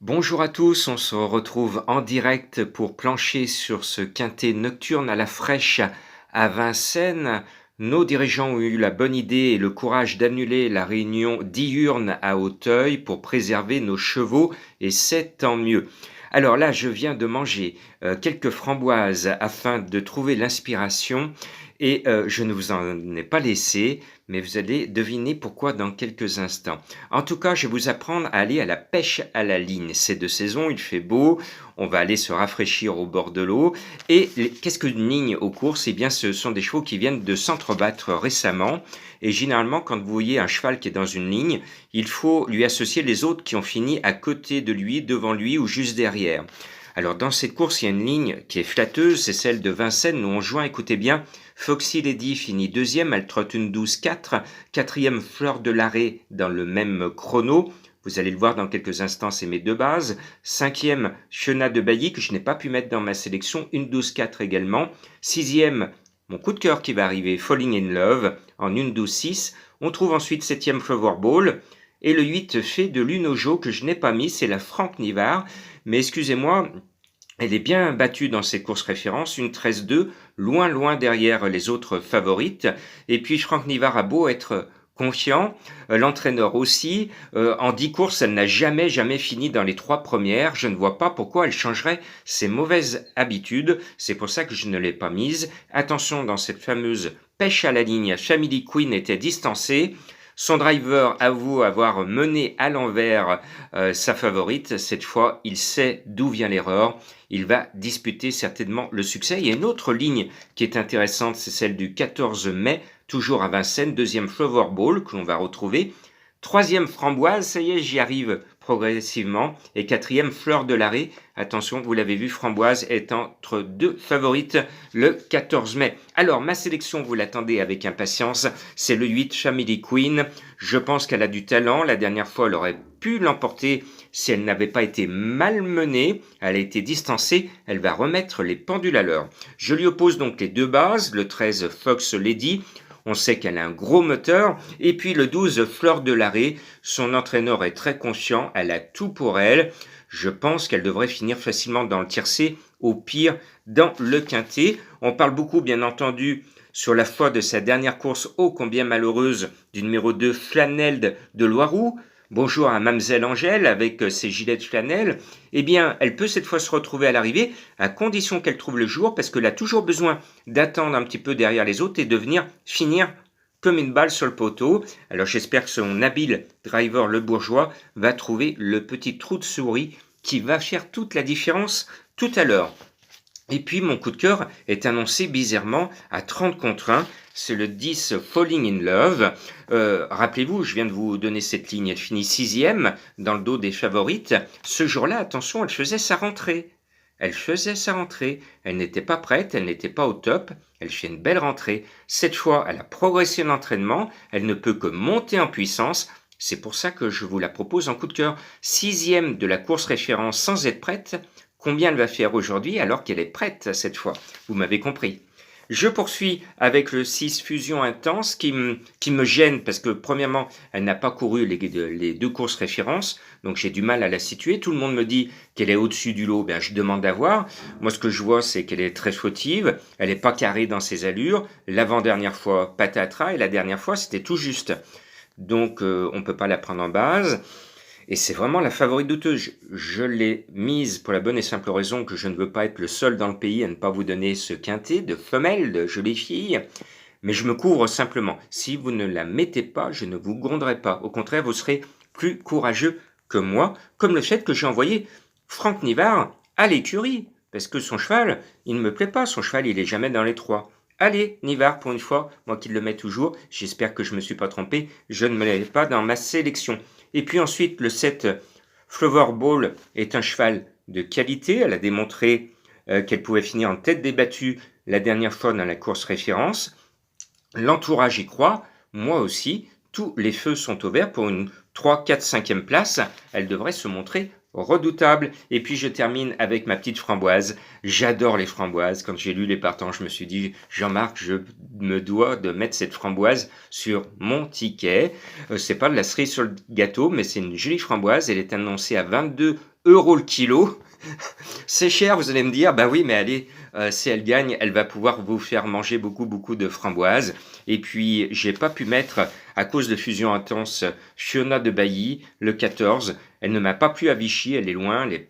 Bonjour à tous, on se retrouve en direct pour plancher sur ce quintet nocturne à la fraîche à Vincennes. Nos dirigeants ont eu la bonne idée et le courage d'annuler la réunion diurne à Auteuil pour préserver nos chevaux et c'est tant mieux. Alors là, je viens de manger quelques framboises afin de trouver l'inspiration et je ne vous en ai pas laissé, mais vous allez deviner pourquoi dans quelques instants. En tout cas, je vais vous apprendre à aller à la pêche à la ligne. C'est de saison, il fait beau, on va aller se rafraîchir au bord de l'eau. Et qu'est-ce qu'une ligne aux courses? Eh bien, ce sont des chevaux qui viennent de s'entrebattre récemment. Et généralement, quand vous voyez un cheval qui est dans une ligne, il faut lui associer les autres qui ont fini à côté de lui, devant lui ou juste derrière. Alors, dans cette course, il y a une ligne qui est flatteuse, c'est celle de Vincennes, où on joint, écoutez bien, Foxy Lady finit deuxième, elle trotte une 12-4, quatrième Fleur de l'Arrêt dans le même chrono, vous allez le voir dans quelques instants, c'est mes deux bases. Cinquième, Chenat de Bailly, que je n'ai pas pu mettre dans ma sélection, une 12-4 également. Sixième, mon coup de cœur qui va arriver, Falling in Love, en une 12-6. On trouve ensuite septième Flower Ball. Et le 8 fait de l'Unojo que je n'ai pas mis, c'est la Franck Nivard. Mais excusez-moi, elle est bien battue dans ses courses références, une 13-2, loin derrière les autres favorites. Et puis Franck Nivard a beau être confiant, l'entraîneur aussi. En 10 courses, elle n'a jamais fini dans les 3 premières. Je ne vois pas pourquoi elle changerait ses mauvaises habitudes. C'est pour ça que je ne l'ai pas mise. Attention, dans cette fameuse pêche à la ligne, Family Queen était distancée. Son driver avoue avoir mené à l'envers sa favorite. Cette fois, il sait d'où vient l'erreur. Il va disputer certainement le succès. Il y a une autre ligne qui est intéressante, c'est celle du 14 mai, toujours à Vincennes. Deuxième Flower Ball que l'on va retrouver. Troisième Framboise, ça y est, j'y arrive progressivement. Et quatrième Fleur de l'Arrêt. Attention, vous l'avez vu, Framboise est entre deux favorites le 14 mai. Alors, ma sélection, vous l'attendez avec impatience, c'est le 8 Family Queen. Je pense qu'elle a du talent. La dernière fois, elle aurait pu l'emporter si elle n'avait pas été malmenée. Elle a été distancée. Elle va remettre les pendules à l'heure. Je lui oppose donc les deux bases, le 13 Fox Lady. On sait qu'elle a un gros moteur. Et puis le 12 Fleur de l'Arrêt. Son entraîneur est très conscient. Elle a tout pour elle. Je pense qu'elle devrait finir facilement dans le tiercé, au pire dans le quintet. On parle beaucoup, bien entendu, sur la foi de sa dernière course ô combien malheureuse du numéro 2 Flanel de Loiroux. Bonjour à Mamselle Angèle avec ses gilets de flanelle. Eh bien, elle peut cette fois se retrouver à l'arrivée, à condition qu'elle trouve le jour, parce qu'elle a toujours besoin d'attendre un petit peu derrière les autres et de venir finir comme une balle sur le poteau. Alors j'espère que son habile driver le bourgeois va trouver le petit trou de souris qui va faire toute la différence tout à l'heure. Et puis mon coup de cœur est annoncé bizarrement à 30 contre 1. C'est le 10 Falling in Love. Rappelez-vous, je viens de vous donner cette ligne. Elle finit sixième dans le dos des favorites. Ce jour-là, attention, elle faisait sa rentrée. Elle n'était pas prête, elle n'était pas au top. Elle fait une belle rentrée. Cette fois, elle a progressé l'entraînement. Elle ne peut que monter en puissance. C'est pour ça que je vous la propose en coup de cœur. Sixième de la course référence sans être prête. Combien elle va faire aujourd'hui alors qu'elle est prête cette fois? Vous m'avez compris. Je poursuis avec le 6 Fusion Intense qui me gêne parce que premièrement, elle n'a pas couru les deux courses références, donc j'ai du mal à la situer. Tout le monde me dit qu'elle est au-dessus du lot, je demande à voir. Moi, ce que je vois, c'est qu'elle est très fautive, elle n'est pas carrée dans ses allures. L'avant-dernière fois, patatras, et la dernière fois, c'était tout juste. Donc, on ne peut pas la prendre en base. Et c'est vraiment la favorite douteuse. Je l'ai mise pour la bonne et simple raison que je ne veux pas être le seul dans le pays à ne pas vous donner ce quintet de femelles, de jolies filles. Mais je me couvre simplement. Si vous ne la mettez pas, je ne vous gronderai pas. Au contraire, vous serez plus courageux que moi, comme le fait que j'ai envoyé Franck Nivard à l'écurie. Parce que son cheval, il ne me plaît pas. Son cheval, il est jamais dans les trois. Allez, Nivard, pour une fois, moi qui le mets toujours, j'espère que je ne me suis pas trompé, je ne me l'avais pas dans ma sélection. Et puis ensuite, le 7 Flower Ball est un cheval de qualité. Elle a démontré qu'elle pouvait finir en tête des battues la dernière fois dans la course référence. L'entourage y croit, moi aussi. Tous les feux sont au vert pour une 3, 4, 5e place. Elle devrait se montrer redoutable. Et puis je termine avec ma petite framboise. J'adore les framboises. Quand j'ai lu les partants, je me suis dit, Jean-Marc, je me dois de mettre cette framboise sur mon ticket. C'est pas de la cerise sur le gâteau, mais c'est une jolie framboise. Elle est annoncée à 22 euros le kilo. C'est cher, vous allez me dire, bah oui, mais allez, si elle gagne, elle va pouvoir vous faire manger beaucoup, beaucoup de framboises. Et puis, j'ai pas pu mettre, à cause de Fusion Intense, Fiona de Bailly, le 14. Elle ne m'a pas plu à Vichy, elle est loin, elle est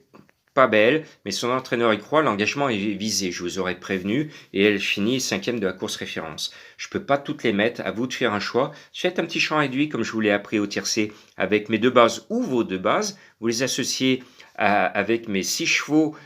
pas belle, mais son entraîneur y croit, l'engagement est visé, je vous aurais prévenu, et elle finit 5e de la course référence. Je peux pas toutes les mettre, à vous de faire un choix. Faites un petit champ réduit, comme je vous l'ai appris au tiercé, avec mes deux bases ou vos deux bases. Vous les associez avec mes 6 chevaux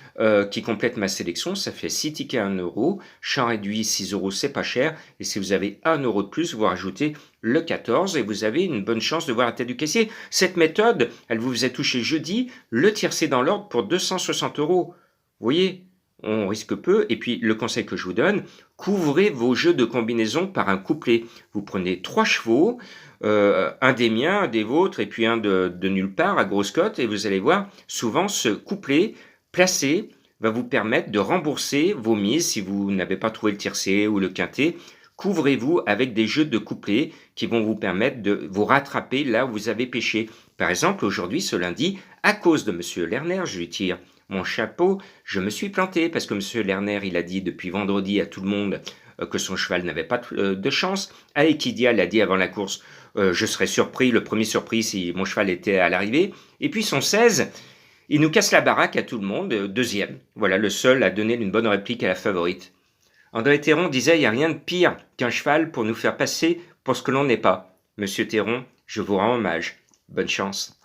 qui complètent ma sélection, ça fait 6 tickets à 1 euro. Champ réduit, 6 euros, c'est pas cher. Et si vous avez 1 euro de plus, vous rajoutez le 14 et vous avez une bonne chance de voir la tête du caissier. Cette méthode, elle vous faisait toucher jeudi le tiercé dans l'ordre pour 260 euros. Vous voyez, on risque peu. Et puis, le conseil que je vous donne, couvrez vos jeux de combinaison par un couplet. Vous prenez 3 chevaux, un des miens, un des vôtres, et puis un de nulle part, à grosse cote, et vous allez voir, souvent, ce couplet placé va vous permettre de rembourser vos mises si vous n'avez pas trouvé le tiercé ou le quintet. Couvrez-vous avec des jeux de couplets qui vont vous permettre de vous rattraper là où vous avez pêché. Par exemple, aujourd'hui, ce lundi, à cause de Monsieur Lerner, je lui tire mon chapeau, je me suis planté parce que Monsieur Lerner, il a dit depuis vendredi à tout le monde que son cheval n'avait pas de chance. À Equidia, il a dit avant la course, je serais surpris, le premier surpris si mon cheval était à l'arrivée. Et puis son 16, il nous casse la baraque à tout le monde, deuxième. Voilà, le seul à donner une bonne réplique à la favorite. André Théron disait, il n'y a rien de pire qu'un cheval pour nous faire passer pour ce que l'on n'est pas. Monsieur Théron, je vous rends hommage. Bonne chance.